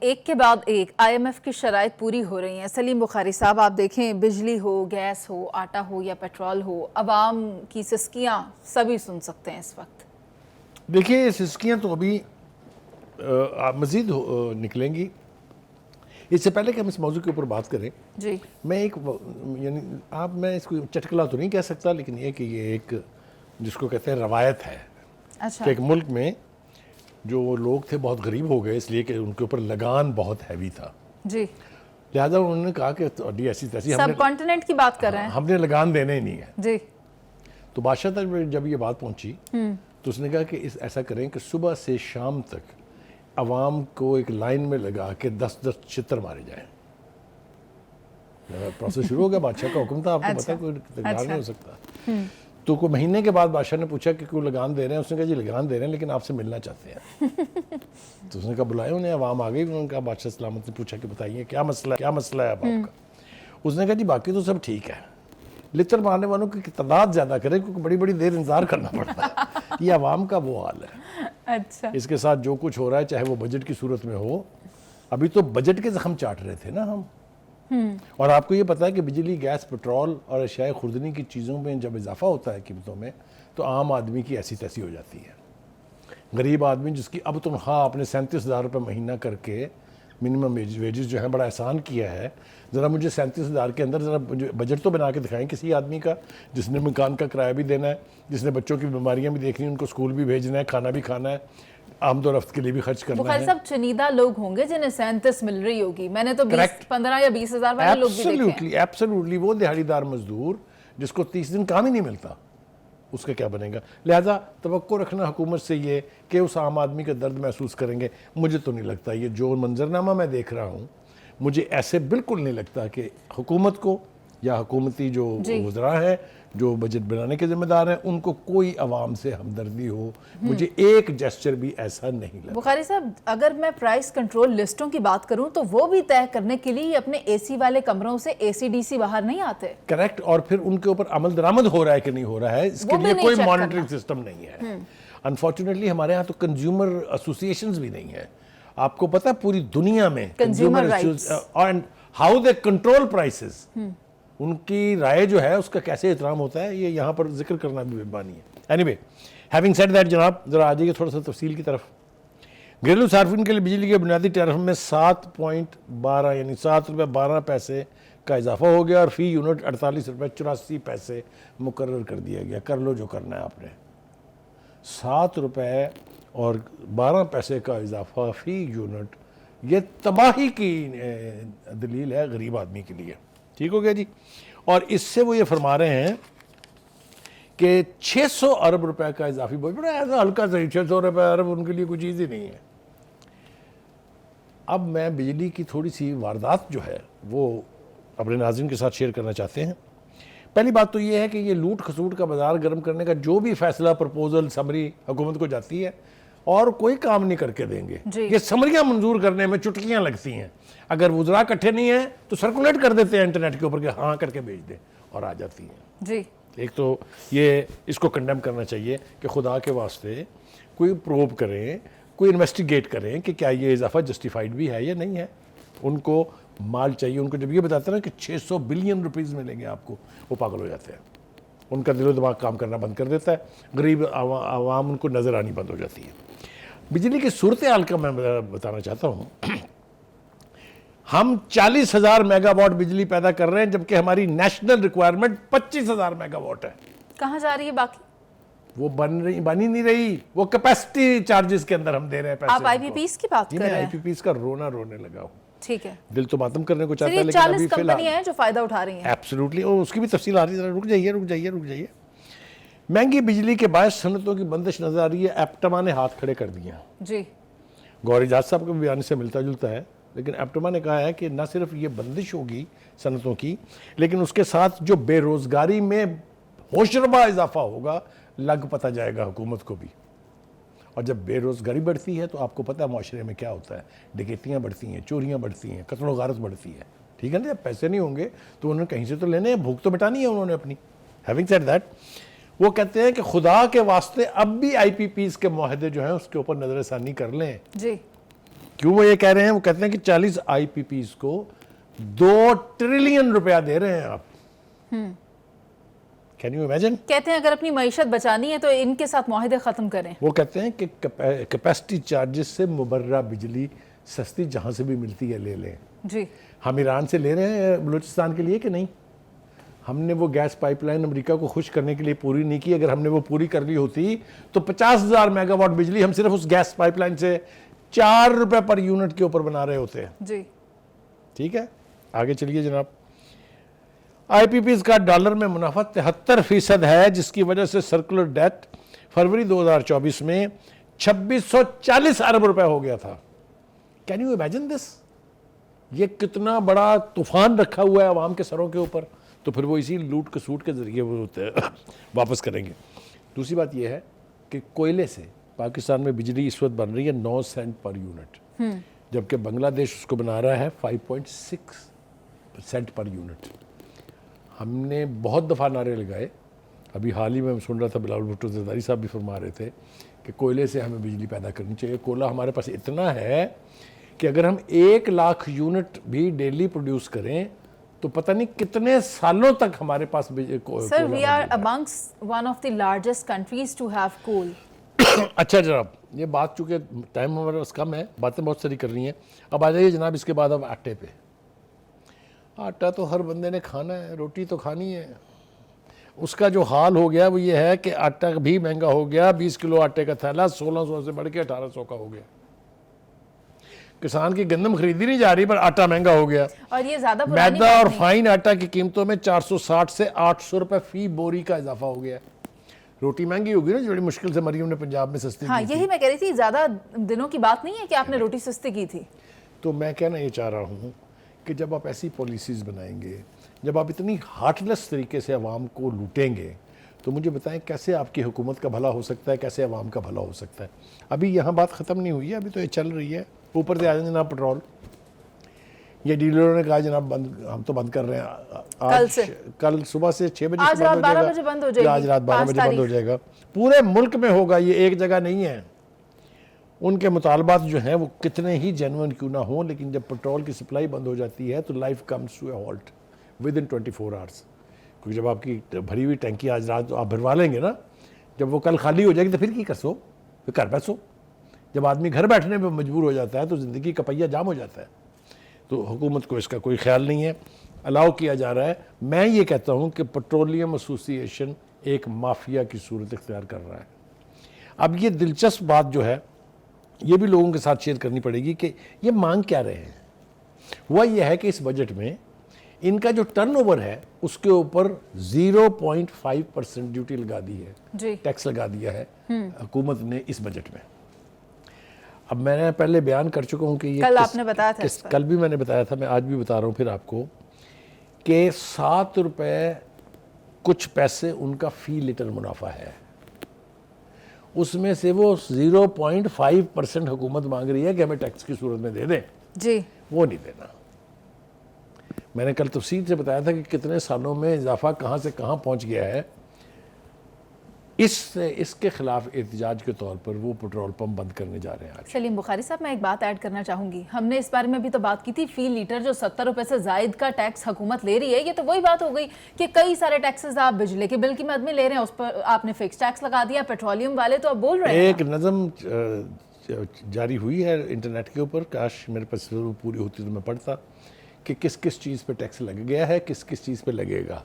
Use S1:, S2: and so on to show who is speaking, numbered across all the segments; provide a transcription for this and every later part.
S1: ایک کے بعد ایک IMF کی شرائط پوری ہو رہی ہیں. سلیم بخاری صاحب آپ دیکھیں بجلی ہو، گیس ہو، آٹا ہو یا پیٹرول ہو، عوام کی سسکیاں سبھی سن سکتے ہیں اس وقت.
S2: دیکھیے یہ سسکیاں تو ابھی مزید نکلیں گی. اس سے پہلے کہ ہم اس موضوع کے اوپر بات کریں
S1: جی
S2: میں ایک یعنی میں اس کو چٹکلا تو نہیں کہہ سکتا، لیکن یہ کہ یہ ایک جس کو کہتے ہیں روایت ہے
S1: اچھا
S2: کہ ایک ملک میں جو لوگ تھے بہت غریب ہو گئے اس لیے کہ ان کے اوپر لگان بہت ہیوی تھا،
S1: جی
S2: لہٰذا انہوں نے کہا کہ ایسی تیسی
S1: سب کانٹیننٹ کی بات کر رہے ہیں.
S2: ہم نے لگان دینے ہی نہیں ہے.
S1: جی
S2: تو بادشاہ تک جب یہ بات پہنچی تو اس نے کہا کہ ایسا کریں کہ صبح سے شام تک عوام کو ایک لائن میں لگا کے 10 چھتر مارے جائیں. پروسیس شروع ہو گیا، بادشاہ کا حکم تھا، آپ کو پتہ کوئی تکرار نہیں ہو سکتا. تو کوئی مہینے کے بعد بادشاہ نے پوچھا کہ کوئی لگان دے رہے ہیں؟ اس نے کہا جی لگان دے رہے ہیں لیکن آپ سے ملنا چاہتے ہیں. تو اس نے کہا بلائے انہیں، عوام آ گئی. انہوں نے کہا بادشاہ سلامت نے پوچھا کہ بتائیے کیا مسئلہ ہے اب آپ کا؟ اس نے کہا جی باقی تو سب ٹھیک ہے، لتر مارنے والوں کی تعداد زیادہ کرے کیونکہ بڑی بڑی دیر انتظار کرنا پڑتا ہے. یہ عوام کا وہ حال ہے.
S1: اچھا
S2: اس کے ساتھ جو کچھ ہو رہا ہے چاہے وہ بجٹ کی صورت میں ہو، ابھی تو بجٹ کے زخم چاٹ رہے تھے نا ہم. اور آپ کو یہ پتا ہے کہ بجلی، گیس، پیٹرول اور اشیاء خوردنی کی چیزوں میں جب اضافہ ہوتا ہے قیمتوں میں تو عام آدمی کی ایسی تیسی ہو جاتی ہے. غریب آدمی جس کی اب تنخواہ آپ نے 37,000 روپے مہینہ کر کے منیمم ویجز جو ہیں بڑا احسان کیا ہے. ذرا مجھے 37,000 کے اندر ذرا بجٹ تو بنا کے دکھائیں کسی آدمی کا جس نے مکان کا کرایہ بھی دینا ہے، جس نے بچوں کی بیماریاں بھی دیکھنی، ان کو اسکول بھی بھیجنا ہے، کھانا بھی کھانا ہے، آمد و رفت کے لیے بھی خرچ کرنا ہے.
S1: بخاری صاحب چنیدہ لوگ ہوں گے جنہیں 37 مل رہی ہوگی. میں نے تو 15 یا 20 ہزار والے لوگ بھی دیکھے ہیں.
S2: ایبسلیوٹلی وہ دیہڑی دار مزدور جس کو 30 دن کام ہی نہیں ملتا، اس کا کیا بنے گا؟ لہذا توقع رکھنا حکومت سے یہ کہ اس عام آدمی کا درد محسوس کریں گے، مجھے تو نہیں لگتا. یہ جو منظرنامہ میں دیکھ رہا ہوں مجھے ایسے بالکل نہیں لگتا کہ حکومت کو یا حکومتی جو وزراء ہیں جو بجٹ بنانے کے ذمہ دار ہیں ان کو کوئی عوام سے ہمدردی ہو. مجھے ایک جیسچر بھی ایسا نہیں لگتا.
S1: بخاری صاحب اگر میں پرائس کنٹرول لسٹوں کی بات کروں تو وہ بھی طے کرنے کے لیے اپنے AC والے کمروں سے AC/DC باہر نہیں آتے.
S2: کریکٹ. اور پھر ان کے اوپر عمل درآمد ہو رہا ہے کہ نہیں ہو رہا ہے اس کے لیے کوئی مانیٹرنگ سسٹم نہیں ہے. انفارچونیٹلی ہمارے ہاں تو کنزیومر ایسوسیشنز بھی نہیں ہیں. آپ کو پتہ ہے پوری دنیا میں
S1: consumer rights
S2: and how they control prices, ان کی رائے جو ہے اس کا کیسے احترام ہوتا ہے یہ یہاں پر ذکر کرنا بھی بےبانی ہے. Any way having said that جناب ذرا آ جائیے تھوڑا سا تفصیل کی طرف. گھریلو صارفین کے لیے بجلی کے بنیادی ٹیرف میں 7.12 یعنی 7 روپے 12 پیسے کا اضافہ ہو گیا اور فی یونٹ 48 روپے 84 پیسے مقرر کر دیا گیا. کر لو جو کرنا ہے آپ نے. 7 روپے اور 12 پیسے کا اضافہ فی یونٹ، یہ تباہی کی دلیل ہے غریب آدمی کے لیے. ٹھیک ہو گیا جی. اور اس سے وہ یہ فرما رہے ہیں کہ 600 ارب روپے کا اضافی بوجھ، بڑا ایسا ہلکا سا 600 روپے ارب ان کے لیے کوئی چیز ہی نہیں ہے. اب میں بجلی کی تھوڑی سی واردات جو ہے وہ اپنے ناظرین کے ساتھ شیئر کرنا چاہتے ہیں. پہلی بات تو یہ ہے کہ یہ لوٹ کھسوٹ کا بازار گرم کرنے کا جو بھی فیصلہ پرپوزل سمری حکومت کو جاتی ہے اور کوئی کام نہیں کر کے دیں گے. یہ سمریاں منظور کرنے میں چٹکیاں لگتی ہیں. اگر وزراء اکٹھے نہیں ہیں تو سرکولیٹ کر دیتے ہیں انٹرنیٹ کے اوپر کہ ہاں کر کے بھیج دیں اور آ جاتی ہیں.
S1: جی
S2: ایک تو یہ اس کو کنڈیم کرنا چاہیے کہ خدا کے واسطے کوئی پروب کریں، کوئی انویسٹیگیٹ کریں کہ کیا یہ اضافہ جسٹیفائڈ بھی ہے یا نہیں ہے. ان کو مال چاہیے. ان کو جب یہ بتاتے ہیں نا کہ 600 بلین روپیز ملیں گے آپ کو، وہ پاگل ہو جاتے ہیں. ان کا دل و دماغ کام کرنا بند کر دیتا ہے. غریب عوام ان کو نظر آنی بند ہو جاتی ہے. بجلی کی صورتحال کا میں بتانا چاہتا ہوں. ہم 40,000 میگا واٹ بجلی پیدا کر رہے ہیں جبکہ ہماری نیشنل ریکوائرمنٹ 25,000 میگا واٹ ہے.
S1: کہاں جا رہی ہے باقی؟
S2: وہ بن ہی نہیں رہی. وہ کیپیسٹی چارجز کے اندر ہم دے رہے ہیں پیسے.
S1: آپ IPPs کی بات کر رہے ہیں؟
S2: IPPs کا رونے لگا ہوں.
S1: ٹھیک ہے.
S2: دل تو ماتم کرنے کو چاہتا ہے لیکن
S1: 40 کمپنیاں ہیں جو فائدہ اٹھا رہی ہیں.
S2: ایبسلیوٹلی. اور اس کی بھی تفصیل آ رہی ہے. رک جائیے. مہنگی بجلی کے باعث صنعتوں کی بندش نظر آ رہی ہے. ایپٹما نے ہاتھ کھڑے کر دیے.
S1: جی
S2: گور اجاز صاحب کے بیان سے ملتا جلتا ہے لیکن ایپٹما نے کہا ہے کہ نہ صرف یہ بندش ہوگی صنعتوں کی لیکن اس کے ساتھ جو بے روزگاری میں ہوشربا اضافہ ہوگا لگ پتہ جائے گا حکومت کو بھی. اور جب بے روزگاری بڑھتی ہے تو آپ کو پتہ ہے معاشرے میں کیا ہوتا ہے. ڈکیتیاں بڑھتی ہیں، چوریاں بڑھتی ہیں، قتل و غارت بڑھتی ہے. ٹھیک ہے نا. جب پیسے نہیں ہوں گے تو انہوں نے کہیں سے تو لینے ہیں، بھوک تو مٹانی ہے انہوں نے اپنی. ہیونگ سیڈ دیٹ وہ کہتے ہیں کہ خدا کے واسطے اب بھی IPPs کے معاہدے جو ہیں اس کے اوپر نظر ثانی کر لیں.
S1: جی
S2: کیوں وہ یہ کہہ رہے ہیں؟ وہ کہتے ہیں کہ 40 آئی پی پیز کو 2 ٹریلین روپیہ دے رہے ہیں آپ. Can you imagine?
S1: کہتے ہیں اگر اپنی معیشت بچانی ہے تو ان کے ساتھ معاہدے ختم کریں.
S2: وہ کہتے ہیں کہ کیپیسٹی چارجز سے مبرہ بجلی سستی جہاں سے بھی ملتی ہے لے لیں.
S1: جی
S2: ہم ایران سے لے رہے ہیں بلوچستان کے لیے کہ نہیں؟ ہم نے وہ گیس پائپ لائن امریکہ کو خوش کرنے کے لیے پوری نہیں کی. اگر ہم نے وہ پوری کر لی ہوتی تو 50,000 میگا واٹ بجلی ہم صرف اس گیس پائپ لائن سے 4 روپے پر یونٹ کے اوپر بنا رہے ہوتے ہیں.
S1: جی
S2: ٹھیک ہے, آگے چلیے جناب. آئی پی پیز کا ڈالر میں منافع 73% ہے, جس کی وجہ سے سرکولر ڈیٹ فروری 2024 میں 2640 ارب روپے ہو گیا تھا. Can you imagine this? یہ کتنا بڑا طوفان رکھا ہوا ہے عوام کے سروں کے اوپر. تو پھر وہ اسی لوٹ کسوٹ کے ذریعے وہ واپس کریں گے. دوسری بات یہ ہے کہ کوئلے سے پاکستان میں بجلی اس وقت بن رہی ہے 9 سینٹ پر یونٹ, جبکہ بنگلہ دیش اس کو بنا رہا ہے 5.6 سینٹ پر یونٹ. ہم نے بہت دفعہ نعرے لگائے. ابھی حال ہی میں سن رہا تھا بلاول بھٹو زرداری صاحب بھی فرما رہے تھے کہ کوئلے سے ہمیں بجلی پیدا کرنی چاہیے. کوئلہ ہمارے پاس اتنا ہے کہ اگر ہم 1 لاکھ یونٹ بھی ڈیلی پروڈیوس کریں تو پتہ نہیں کتنے سالوں تک ہمارے پاس
S1: sir we are amongst one of the largest countries to have coal.
S2: اچھا جناب, یہ بات چونکہ ٹائم ہمارے پاس کم ہے, باتیں بہت ساری کرنی ہیں. اب آ جائیے جناب اس کے بعد اب آٹے پہ. آٹا تو ہر بندے نے کھانا ہے, روٹی تو کھانی ہے. اس کا جو حال ہو گیا وہ یہ ہے کہ آٹا بھی مہنگا ہو گیا. 20 کلو آٹے کا تھیلا 1600 سے بڑھ کے 1800 کا ہو گیا. کسان کی گندم خریدی نہیں جا رہی پر آٹا مہنگا ہو گیا.
S1: اور یہ زیادہ پرانی
S2: میدا اور فائن آٹا کی قیمتوں میں 460 سے 800 روپے فی بوری کا اضافہ ہو گیا. روٹی مہنگی ہوگی نا, جو بڑی مشکل سے مریم نے پنجاب میں سستی
S1: ہاں
S2: کی.
S1: یہی میں کہہ رہی تھی, زیادہ دنوں کی بات نہیں ہے کہ آپ نے روٹی سستی کی تھی.
S2: تو میں کہنا یہ چاہ رہا ہوں کہ جب آپ ایسی پالیسیز بنائیں گے, جب آپ اتنی ہارٹ لیس طریقے سے عوام کو لوٹیں گے, تو مجھے بتائیں کیسے آپ کی حکومت کا بھلا ہو سکتا ہے, کیسے عوام کا بھلا ہو سکتا ہے. ابھی یہاں بات ختم نہیں ہوئی ہے, ابھی تو یہ چل رہی ہے. اوپر سے آ جائیں جناب پٹرول. یہ ڈیلروں نے کہا جناب ہم تو بند کر رہے ہیں
S1: کل سے,
S2: کل صبح سے 6 بجے
S1: آج رات 12 بجے بند ہو جائے گی.
S2: آج رات 12 بجے بند ہو جائے گا. پورے ملک میں ہوگا, یہ ایک جگہ نہیں ہے. ان کے مطالبات جو ہیں وہ کتنے ہی جینوئن کیوں نہ ہوں, لیکن جب پیٹرول کی سپلائی بند ہو جاتی ہے تو life comes to a halt within 24 hours. کیونکہ جب آپ کی بھری ہوئی ٹینکی آج رات آپ بھروا لیں گے نا, جب وہ کل خالی ہو جائے گی تو پھر کی کرسو, پھر گھر بیٹھو. جب آدمی گھر بیٹھنے میں مجبور ہو جاتا ہے تو زندگی کا پہیہ جام ہو جاتا ہے. تو حکومت کو اس کا کوئی خیال نہیں ہے, الاؤ کیا جا رہا ہے. میں یہ کہتا ہوں کہ پیٹرولیم ایسوسی ایشن ایک مافیا کی صورت اختیار کر رہا ہے. اب یہ دلچسپ بات جو ہے یہ بھی لوگوں کے ساتھ شیئر کرنی پڑے گی کہ یہ مانگ کیا رہے ہیں. وہ یہ ہے کہ اس بجٹ میں ان کا جو ٹرن اوور ہے اس کے اوپر 0.5% ڈیوٹی لگا دی ہے, ٹیکس لگا دیا ہے حکومت نے اس بجٹ میں. اب میں نے پہلے بیان کر چکا ہوں کہ یہ
S1: کل آپ نے بتایا تھا,
S2: کل بھی میں نے بتایا تھا, میں آج بھی بتا رہا ہوں پھر آپ کو, کہ 7 روپے کچھ پیسے ان کا فی لیٹر منافع ہے. اس میں سے وہ 0.5% حکومت مانگ رہی ہے کہ ہمیں ٹیکس کی صورت میں دے دیں.
S1: جی
S2: وہ نہیں دینا. میں نے کل تفصیل سے بتایا تھا کہ کتنے سالوں میں اضافہ کہاں سے کہاں پہنچ گیا ہے. اس کے خلاف احتجاج کے طور پر وہ پیٹرول پمپ بند کرنے جا رہے ہیں.
S1: سلیم بخاری صاحب, میں ایک بات ایڈ کرنا چاہوں گی. ہم نے اس بارے میں بھی تو بات کی تھی, فی لیٹر جو 70 روپے سے زائد کا ٹیکس حکومت لے رہی ہے, یہ تو وہی بات ہو گئی کہ کئی سارے ٹیکسز آپ بجلی کے بل کی مد میں لے رہے ہیں, اس پر آپ نے فکس ٹیکس لگا دیا. پیٹرولیم والے تو اب بول رہے ہیں.
S2: ایک نظم جاری ہوئی ہے انٹرنیٹ کے اوپر, کاش میرے پاس پوری ہوتی تو میں پڑھتا کہ کس کس چیز پہ ٹیکس لگ گیا ہے, کس کس چیز پہ لگے گا.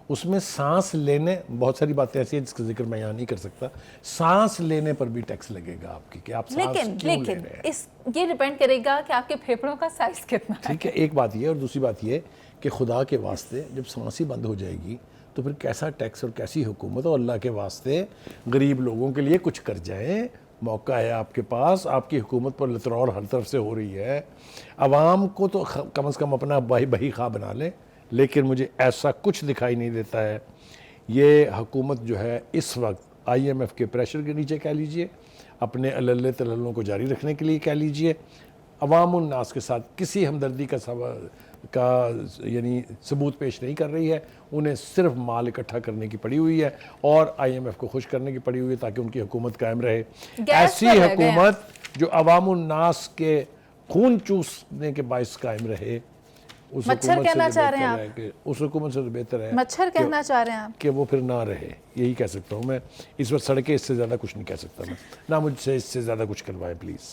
S2: اس میں سانس لینے, بہت ساری باتیں ایسی ہیں جس کا ذکر میں یہاں نہیں کر سکتا, سانس لینے پر بھی ٹیکس لگے گا آپ کی, کہ آپ سانس کیوں لے رہے ہیں.
S1: یہ ڈیپینڈ کرے گا کہ آپ کے پھیپھڑوں کا سائز کتنا ہے.
S2: ٹھیک ہے, ایک بات یہ, اور دوسری بات یہ کہ خدا کے واسطے جب سانس ہی بند ہو جائے گی تو پھر کیسا ٹیکس اور کیسی حکومت. اور اللہ کے واسطے غریب لوگوں کے لیے کچھ کر جائیں, موقع ہے آپ کے پاس. آپ کی حکومت پر لترور ہر طرف سے ہو رہی ہے. عوام کو تو کم از کم اپنا بہی خواہ بنا لیں, لیکن مجھے ایسا کچھ دکھائی نہیں دیتا ہے. یہ حکومت جو ہے اس وقت IMF کے پریشر کے نیچے کہہ لیجئے, اپنے اللہ تللوں کو جاری رکھنے کے لیے کہہ لیجئے, عوام الناس کے ساتھ کسی ہمدردی کا یعنی ثبوت پیش نہیں کر رہی ہے. انہیں صرف مال اکٹھا کرنے کی پڑی ہوئی ہے اور IMF کو خوش کرنے کی پڑی ہوئی ہے تاکہ ان کی حکومت قائم رہے. ایسی حکومت جو عوام الناس کے خون چوسنے کے باعث قائم رہے. اس
S1: مچھر
S2: حکومت سے
S1: کہنا
S2: تو
S1: چاہ رہے ہیں
S2: بہتر ہے کہ اس حکومت سے تو بہتر ہے
S1: مچھر کہنا چاہ رہے ہیں آپ؟
S2: کہ وہ پھر نہ رہے. یہی کہہ سکتا ہوں میں اس وقت. سڑکیں اس سے زیادہ کچھ نہیں کہہ سکتا میں. نہ مجھ سے اس سے زیادہ کچھ کروائیں پلیز.